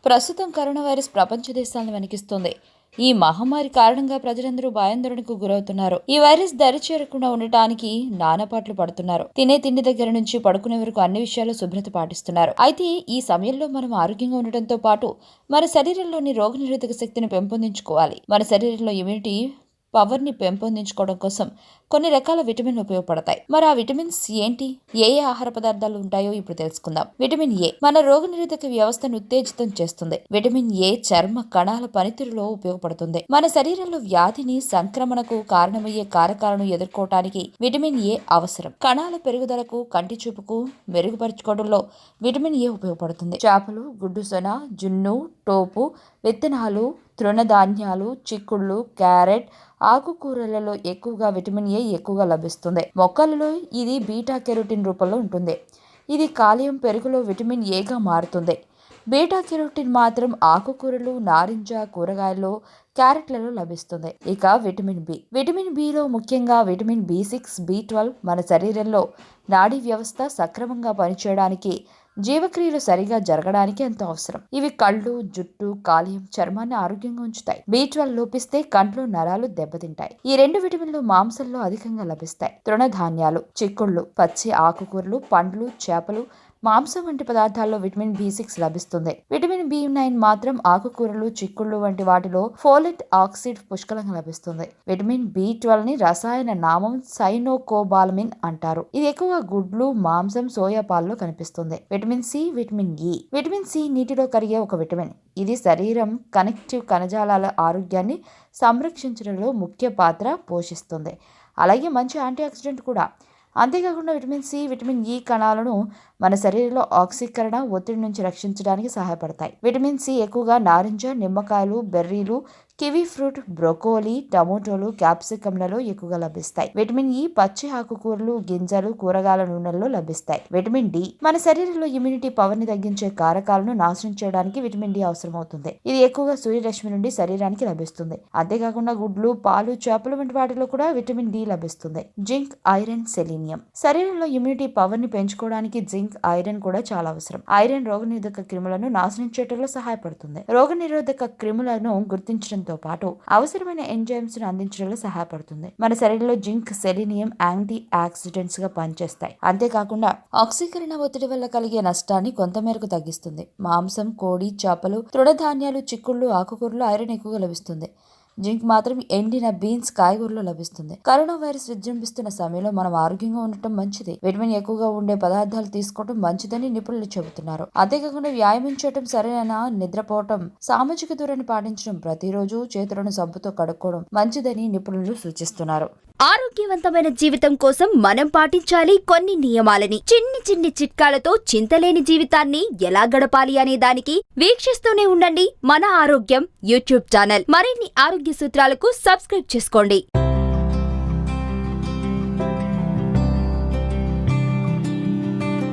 ప్రస్తుతం corona virus ప్రపంచ దేశాలను వణికిస్తోంది. ఈ మహమ్మారి కారణంగా ప్రజలందరూ భయాందోళనకు గురవుతున్నారు. ఈ వైరస్ దరి చేరకుండా ఉండటానికి నానాపాట్లు పడుతున్నారు. తినే తిండి దగ్గర నుంచి పడుకునే వరకు అన్ని విషయాల్లో శుభ్రత పాటిస్తున్నారు. అయితే ఈ సమయంలో మనం ఆరోగ్యంగా ఉండటంతో పాటు మన శరీరంలోని రోగనిరోధక శక్తిని పెంపొందించుకోవాలి. మన శరీరంలో ఇమ్యూనిటీ పవర్ ని పెంపొందించుకోవడం కోసం కొన్ని రకాల విటమిన్లు ఉపయోగపడతాయి. మరి ఆ విటమిన్స్ ఏంటి? ఏ ఆహార పదార్థాలు ఉంటాయో ఇప్పుడు తెలుసుకుందాం. విటమిన్ ఏ మన రోగనిరోధక వ్యవస్థను ఉత్తేజితం చేస్తుంది. విటమిన్ ఏ చర్మ కణాల పనితీరులో ఉపయోగపడుతుంది. మన శరీరంలో వ్యాధిని సంక్రమణకు కారణమయ్యే కారకాలను ఎదుర్కోవటానికి విటమిన్ ఏ అవసరం. కణాల పెరుగుదలకు, కంటి చూపుకు మెరుగుపరుచుకోవడంలో విటమిన్ ఏ ఉపయోగపడుతుంది. చేపలు, గుడ్డు సొన, జున్ను, టోపు, విత్తనాలు, తృణధాన్యాలు, చిక్కుళ్ళు, క్యారెట్, ఆకుకూరలలో ఎక్కువగా విటమిన్ ఏ ఎక్కువగా లభిస్తుంది. మొక్కలలో ఇది బీటా కెరోటిన్ రూపంలో ఉంటుంది. ఇది కాలియం పెరుగులో విటమిన్ ఏగా మారుతుంది. బీటా కెరోటిన్ మాత్రం ఆకుకూరలు, నారింజ, కూరగాయల్లో, క్యారెట్లలో లభిస్తుంది. ఇక విటమిన్ బి. విటమిన్ బిలో ముఖ్యంగా విటమిన్ బి6, బి12 మన శరీరంలో నాడీ వ్యవస్థ సక్రమంగా పనిచేయడానికి, జీవక్రియలు సరిగా జరగడానికి ఎంతో అవసరం. ఇవి కళ్ళు, జుట్టు, కాలేయం, చర్మాన్ని ఆరోగ్యంగా ఉంచుతాయి. బి12 లోపిస్తే కంట్లో నరాలు దెబ్బతింటాయి. ఈ రెండు విటమిన్లు మాంసంలో అధికంగా లభిస్తాయి. తృణధాన్యాలు, చిక్కుళ్ళు, పచ్చి ఆకుకూరలు, పండ్లు, చేపలు, మాంసం వంటి పదార్థాల్లో విటమిన్ బి6 లభిస్తుంది. విటమిన్ బి9 మాత్రం ఆకుకూరలు, చిక్కుళ్ళు వంటి వాటిలో ఫోలేట్ ఆక్సైడ్ పుష్కలంగా లభిస్తుంది. విటమిన్ బి12 ని రసాయన నామం సైనోకోబాలమిన్ అంటారు. ఇది ఎక్కువగా గుడ్లు, మాంసం, సోయా పాలలో కనిపిస్తుంది. Vitamin C, vitamin E. Vitamin C నీటిలో కరిగే ఒక విటమిన్. ఇది శరీరం కనెక్టివ్ కణజాలాల ఆరోగ్యాన్ని సంరక్షించడంలో ముఖ్య పాత్ర పోషిస్తుంది. అలాగే మంచి యాంటీ ఆక్సిడెంట్ కూడా. అంతేకాకుండా విటమిన్ సి, విటమిన్ ఇ కణాలను మన శరీరంలో ఆక్సీకరణ, ఒత్తిడి నుంచి రక్షించడానికి సహాయపడతాయి. విటమిన్ సి ఎక్కువగా నారింజ, నిమ్మకాయలు, బెర్రీలు, కివీ ఫ్రూట్, బ్రోకోలీ, టమోటోలు, క్యాప్సికంలలో ఎక్కువగా లభిస్తాయి. విటమిన్ ఇ పచ్చి ఆకుకూరలు, గింజలు, కూరగాయల నూనెల్లో లభిస్తాయి. విటమిన్ డి మన శరీరంలో ఇమ్యూనిటీ పవర్ ని తగ్గించే కారకాలను నాశనం చేయడానికి విటమిన్ డి అవసరం అవుతుంది. ఇది ఎక్కువగా సూర్యరశ్మి నుండి శరీరానికి లభిస్తుంది. అంతేకాకుండా గుడ్లు, పాలు, చేపలు వంటి వాటిలో కూడా విటమిన్ డి లభిస్తుంది. జింక్, ఐరన్, సెలీనియం శరీరంలో ఇమ్యూనిటీ పవర్ ని పెంచుకోవడానికి జింక్, ఐరన్ కూడా చాలా అవసరం. ఐరన్ రోగనిరోధక క్రిములను నాశనం చేయడంలో సహాయపడుతుంది. రోగనిరోధక క్రిములను గుర్తించడంతో పాటు అవసరమైన ఎంజైమ్స్ ను అందించడంలో సహాయపడుతుంది. మన శరీరంలో జింక్, సెలీనియం యాంటీ ఆక్సిడెంట్స్ గా పనిచేస్తాయి. అంతేకాకుండా ఆక్సీకరణ ఒత్తిడి వల్ల కలిగే నష్టాన్ని కొంతమేరకు తగ్గిస్తుంది. మాంసం, కోడి, చేపలు, తృణధాన్యాలు, చిక్కుళ్ళు, ఆకుకూరలు ఐరన్ ఎక్కువగా లభిస్తుంది. జింక్ మాత్రం ఎండిన బీన్స్, కాయగూరలో లభిస్తుంది. కరోనా వైరస్ విజృంభిస్తున్న సమయంలో మనం ఆరోగ్యంగా ఉండటం మంచిది. విటమిన్ ఎక్కువగా ఉండే పదార్థాలు తీసుకోవడం మంచిదని నిపుణులు చెబుతున్నారు. అంతేకాకుండా వ్యాయామం చేయడం, సరైన నిద్రపోవటం, సామాజిక దూరాన్ని పాటించడం, ప్రతిరోజు చేతులను సబ్బుతో కడుక్కోవడం మంచిదని నిపుణులు సూచిస్తున్నారు. ఆరోగ్యవంతమైన జీవితం కోసం మనం పాటించాలి కొన్ని నియమాలని. చిన్ని చిన్ని చిట్కాలతో చింతలేని జీవితాన్ని ఎలా గడపాలి అనే దానికి వీక్షిస్తూనే ఉండండి మన ఆరోగ్యం యూట్యూబ్ ఛానల్. మరిన్ని ఆరోగ్య సూత్రాలకు సబ్స్క్రైబ్ చేసుకోండి.